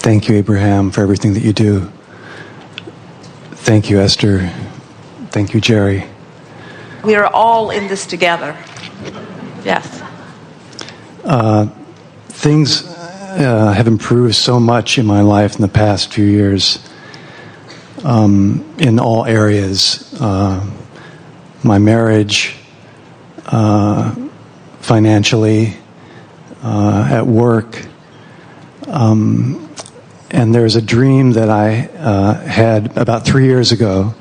Thank you, Abraham, for everything that you do. Thank you, Esther. Thank you, Jerry. We are all in this together. Yes. Things have improved so much in my life in the past few years, in all areas. My marriage, financially, at work. And there's a dream that I had about 3 years ago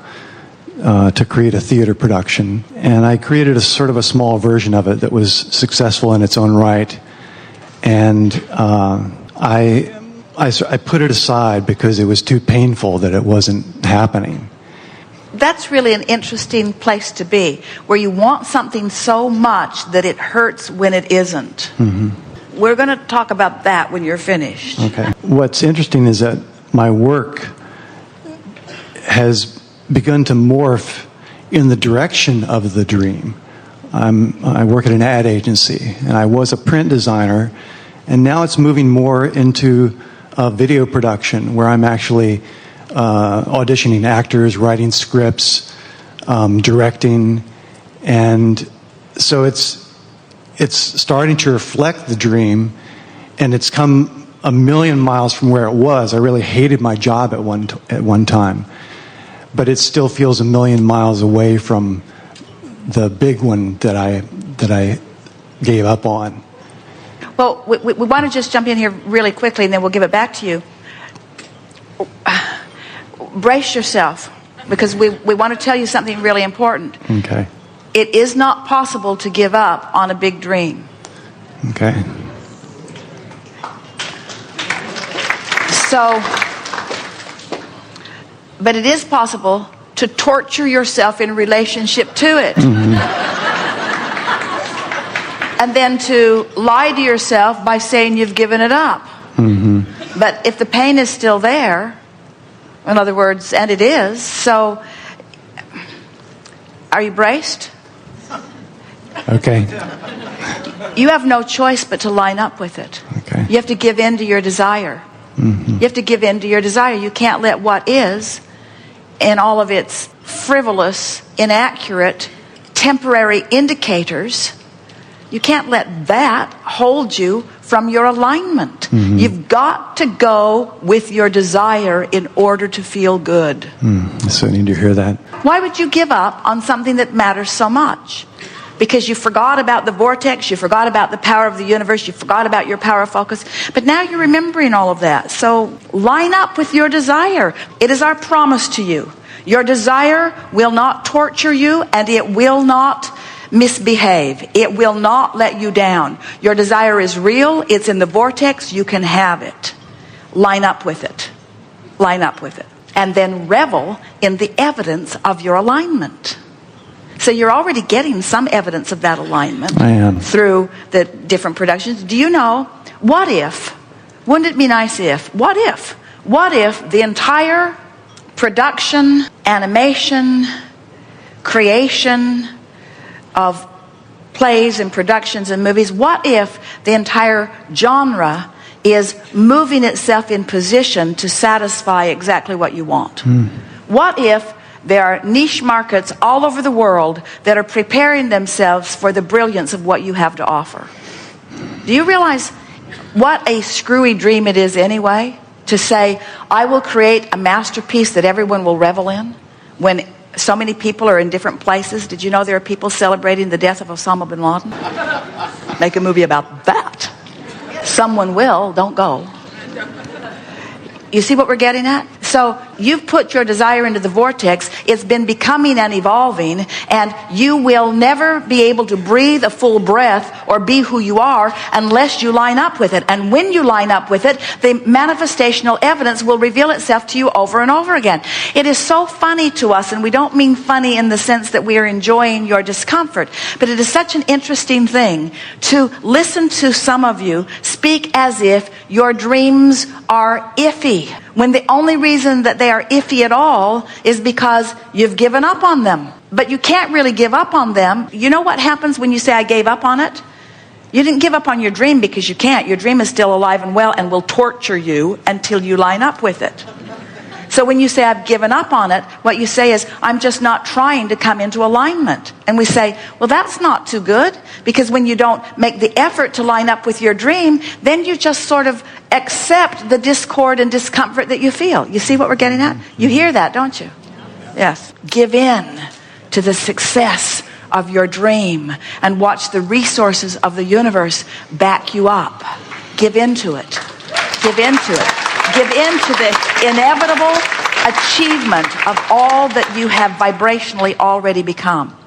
to create a theater production. And I created a sort of a small version of it that was successful in its own right. And I put it aside because it was too painful that it wasn't happening. That's really an interesting place to be, where you want something so much that it hurts when it isn't. Mm-hmm. We're going to talk about that when you're finished. Okay. What's interesting is that my work has begun to morph in the direction of the dream. I work at an ad agency, and I was a print designer, and now it's moving more into video production, where I'm actually auditioning actors, writing scripts, directing, and so it's starting to reflect the dream, and it's come a million miles from where it was. I really hated my job at one time, but it still feels a million miles away from the big one that I gave up on. Well, we want to just jump in here really quickly, and then we'll give it back to you. Brace yourself, because we want to tell you something really important. Okay. It is not possible to give up on a big dream. Okay. So, but it is possible to torture yourself in relationship to it. Mm-hmm. And then to lie to yourself by saying you've given it up. Mm-hmm. But if the pain is still there, in other words, and it is, so are you braced? Okay. You have no choice but to line up with it. Okay. You have to give in to your desire. Mm-hmm. You have to give in to your desire. You can't let what is, and all of its frivolous, inaccurate, temporary indicators, you can't let that hold you from your alignment. Mm-hmm. You've got to go with your desire in order to feel good. So I need to hear that. Why would you give up on something that matters so much? Because you forgot about the vortex, you forgot about the power of the universe, you forgot about your power of focus, but now you're remembering all of that. So line up with your desire. It is our promise to you. Your desire will not torture you, and it will not misbehave. It will not let you down. Your desire is real. It's in the vortex. You can have it. Line up with it. Line up with it. And then revel in the evidence of your alignment. So you're already getting some evidence of that alignment. I am. Through the different productions. Do you know, what if, wouldn't it be nice if, what if the entire production, animation, creation of plays and productions and movies, what if the entire genre is moving itself in position to satisfy exactly what you want? What if there are niche markets all over the world that are preparing themselves for the brilliance of what you have to offer? Do you realize what a screwy dream it is anyway, to say, I will create a masterpiece that everyone will revel in, when so many people are in different places? Did you know there are people celebrating the death of Osama bin Laden? Make a movie about that. Someone will, don't go. You see what we're getting at? So you've put your desire into the vortex. It's been becoming and evolving, and you will never be able to breathe a full breath or be who you are unless you line up with it. And when you line up with it, the manifestational evidence will reveal itself to you over and over again. It is so funny to us, and we don't mean funny in the sense that we are enjoying your discomfort, but it is such an interesting thing to listen to some of you speak as if your dreams are iffy, when the only reason that they are iffy at all is because you've given up on them. But you can't really give up on them. You know what happens when you say, I gave up on it? You didn't give up on your dream because you can't. Your dream is still alive and well and will torture you until you line up with it. So when you say, I've given up on it, what you say is, I'm just not trying to come into alignment. And we say, well, that's not too good, because when you don't make the effort to line up with your dream, then you just sort of accept the discord and discomfort that you feel. You see what we're getting at? You hear that, don't you? Yes. Give in to the success of your dream and watch the resources of the universe back you up. Give into it. Give into it. Give in to the inevitable achievement of all that you have vibrationally already become.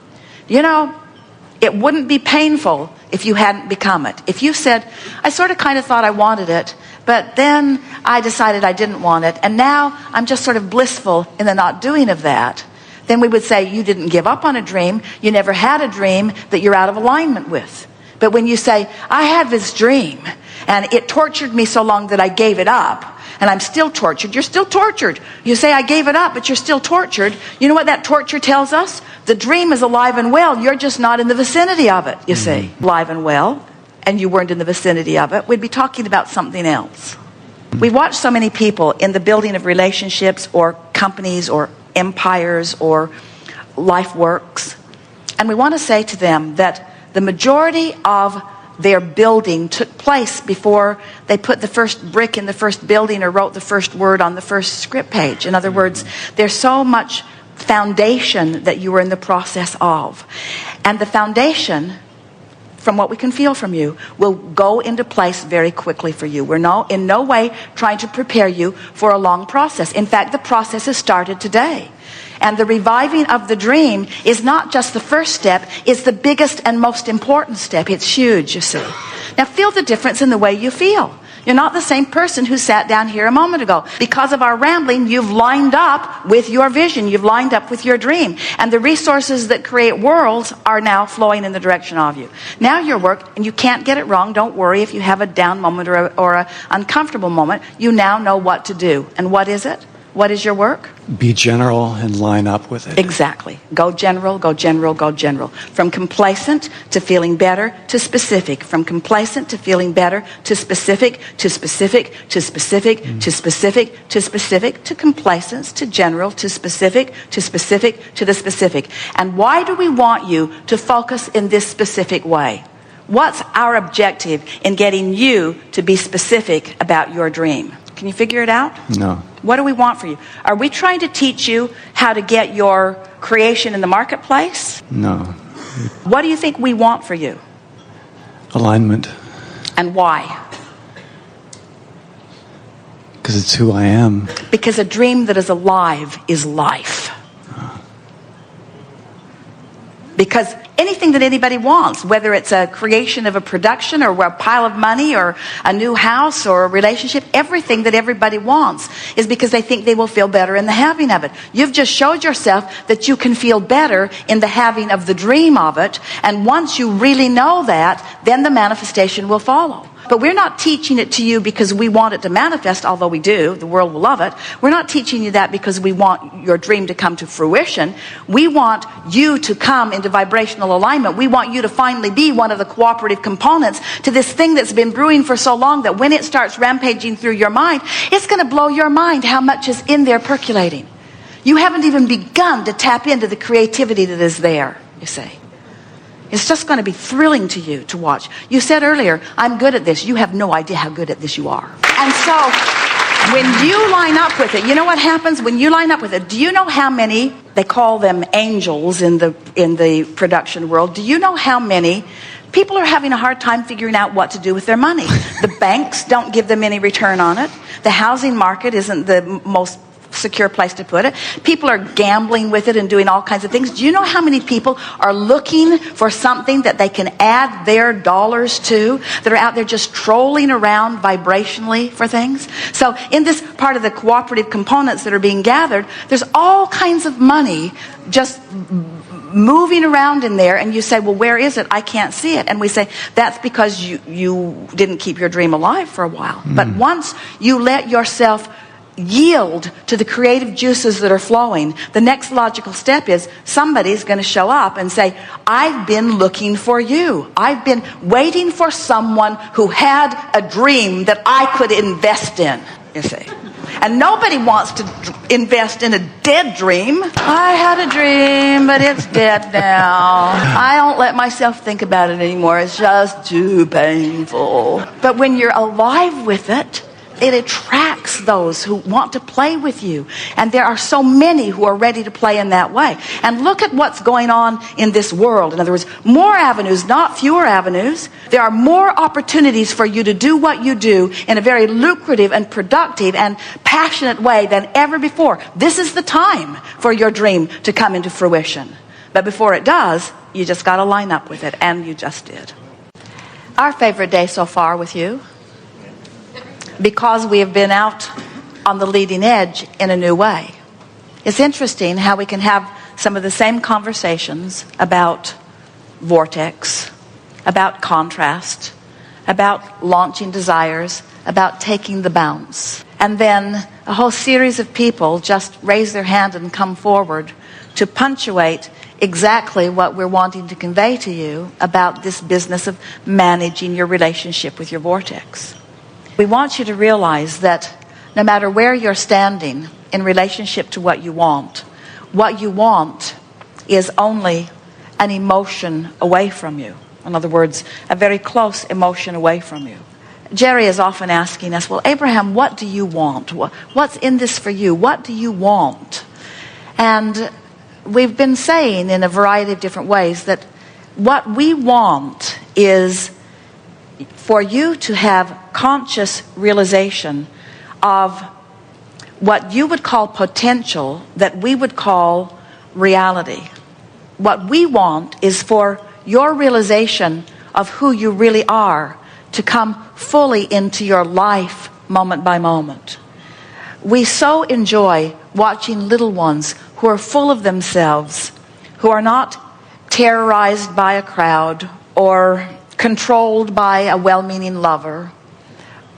You know, it wouldn't be painful if you hadn't become it. If you said, I sort of kind of thought I wanted it, but then I decided I didn't want it, and now I'm just sort of blissful in the not doing of that, then we would say you didn't give up on a dream, you never had a dream that you're out of alignment with. But when you say, I had this dream, and it tortured me so long that I gave it up, and I'm still tortured, you're still tortured. You say, I gave it up, but you're still tortured. You know what that torture tells us? The dream is alive and well, you're just not in the vicinity of it, you see. Alive and well, and you weren't in the vicinity of it, we'd be talking about something else. We watch so many people in the building of relationships or companies or empires or life works, and we want to say to them that the majority of their building took place before they put the first brick in the first building or wrote the first word on the first script page. In other words, there's so much foundation that you were in the process of. And the foundation, from what we can feel from you, will go into place very quickly for you. We're in no way trying to prepare you for a long process. In fact, the process has started today. And the reviving of the dream is not just the first step, it's the biggest and most important step. It's huge, you see. Now feel the difference in the way you feel. You're not the same person who sat down here a moment ago. Because of our rambling, you've lined up with your vision. You've lined up with your dream. And the resources that create worlds are now flowing in the direction of you. Now your work, and you can't get it wrong. Don't worry if you have a down moment or an uncomfortable moment. You now know what to do. And what is it? What is your work? Be general and line up with it. Exactly. Go general, go general, go general. From complacent to feeling better to specific. From complacent to feeling better to specific to specific to specific to specific to specific to complacence to general to specific to specific to the specific. And why do we want you to focus in this specific way? What's our objective in getting you to be specific about your dream? Can you figure it out? No. What do we want for you? Are we trying to teach you how to get your creation in the marketplace? No. What do you think we want for you? Alignment. And why? Because it's who I am. Because a dream that is alive is life. Because anything that anybody wants, whether it's a creation of a production or a pile of money or a new house or a relationship, everything that everybody wants is because they think they will feel better in the having of it. You've just showed yourself that you can feel better in the having of the dream of it. And once you really know that, then the manifestation will follow. But we're not teaching it to you because we want it to manifest, although we do. The world will love it. We're not teaching you that because we want your dream to come to fruition. We want you to come into vibrational alignment. We want you to finally be one of the cooperative components to this thing that's been brewing for so long that when it starts rampaging through your mind, it's going to blow your mind how much is in there percolating. You haven't even begun to tap into the creativity that is there, you see. It's just going to be thrilling to you to watch. You said earlier, I'm good at this. You have no idea how good at this you are. And so when you line up with it, you know what happens when you line up with it? Do you know how many, they call them angels in the production world, do you know how many people are having a hard time figuring out what to do with their money? The banks don't give them any return on it. The housing market isn't the most secure place to put it. People are gambling with it and doing all kinds of things. Do you know how many people are looking for something that they can add their dollars to, that are out there just trolling around vibrationally for things? So in this part of the cooperative components that are being gathered, there's all kinds of money just moving around in there, and you say, well, where is it? I can't see it. And we say, that's because you didn't keep your dream alive for a while. But once you let yourself yield to the creative juices that are flowing, the next logical step is somebody's going to show up and say, I've been looking for you. I've been waiting for someone who had a dream that I could invest in, you see. And nobody wants to invest in a dead dream. I had a dream, but it's dead now. I don't let myself think about it anymore. It's just too painful. But when you're alive with it, it attracts those who want to play with you. And there are so many who are ready to play in that way. And look at what's going on in this world. In other words, more avenues, not fewer avenues. There are more opportunities for you to do what you do in a very lucrative and productive and passionate way than ever before. This is the time for your dream to come into fruition. But before it does, you just got to line up with it. And you just did. Our favorite day so far with you, because we have been out on the leading edge in a new way. It's interesting how we can have some of the same conversations about vortex, about contrast, about launching desires, about taking the bounce. And then a whole series of people just raise their hand and come forward to punctuate exactly what we're wanting to convey to you about this business of managing your relationship with your vortex. We want you to realize that no matter where you're standing in relationship to what you want is only an emotion away from you. In other words, a very close emotion away from you. Jerry is often asking us, well, Abraham, what do you want? What's in this for you? What do you want? And we've been saying in a variety of different ways that what we want is for you to have conscious realization of what you would call potential that we would call reality. What we want is for your realization of who you really are to come fully into your life moment by moment. We so enjoy watching little ones who are full of themselves, who are not terrorized by a crowd or controlled by a well-meaning lover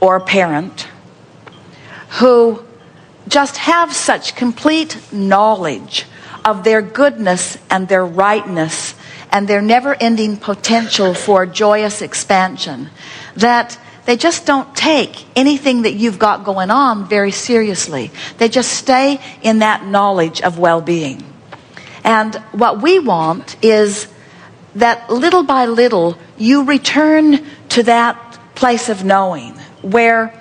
or a parent, who just have such complete knowledge of their goodness and their rightness and their never-ending potential for joyous expansion, that they just don't take anything that you've got going on very seriously. They just stay in that knowledge of well-being. And what we want is that little by little you return to that place of knowing where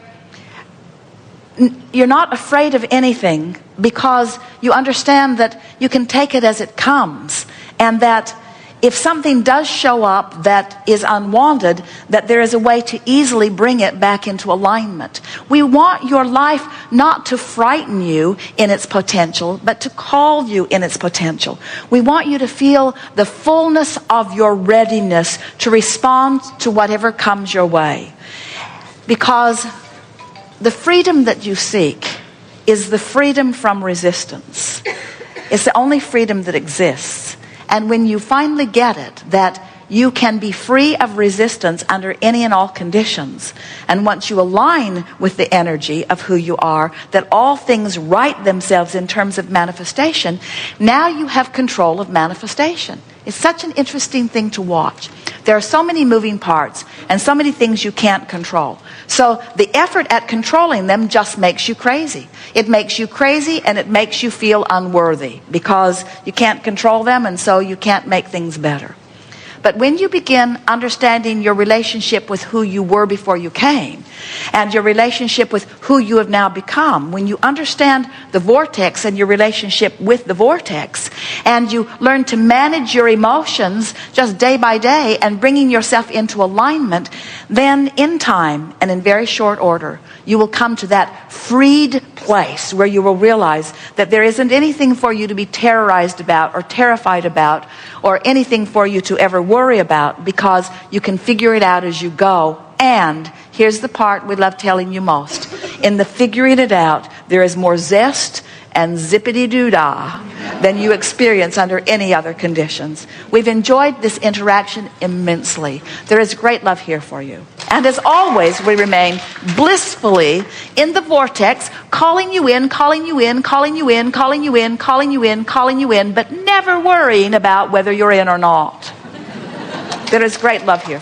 you're not afraid of anything, because you understand that you can take it as it comes, and that if something does show up that is unwanted, that there is a way to easily bring it back into alignment. We want your life not to frighten you in its potential, but to call you in its potential. We want you to feel the fullness of your readiness to respond to whatever comes your way. Because the freedom that you seek is the freedom from resistance. It's the only freedom that exists. And when you finally get it, that you can be free of resistance under any and all conditions, and once you align with the energy of who you are, that all things right themselves in terms of manifestation, now you have control of manifestation. It's such an interesting thing to watch. There are so many moving parts and so many things you can't control. So the effort at controlling them just makes you crazy. It makes you crazy, and it makes you feel unworthy because you can't control them, and so you can't make things better. But when you begin understanding your relationship with who you were before you came, and your relationship with who you have now become, when you understand the vortex and your relationship with the vortex, and you learn to manage your emotions just day by day and bringing yourself into alignment, then in time and in very short order, you will come to that freed place where you will realize that there isn't anything for you to be terrorized about or terrified about, or anything for you to ever worry about, because you can figure it out as you go. And here's the part we love telling you most. In the figuring it out, there is more zest and zippity-doo-dah than you experience under any other conditions. We've enjoyed this interaction immensely. There is great love here for you. And as always, we remain blissfully in the vortex, calling you in, calling you in, calling you in, calling you in, calling you in, calling you in, but never worrying about whether you're in or not. There is great love here.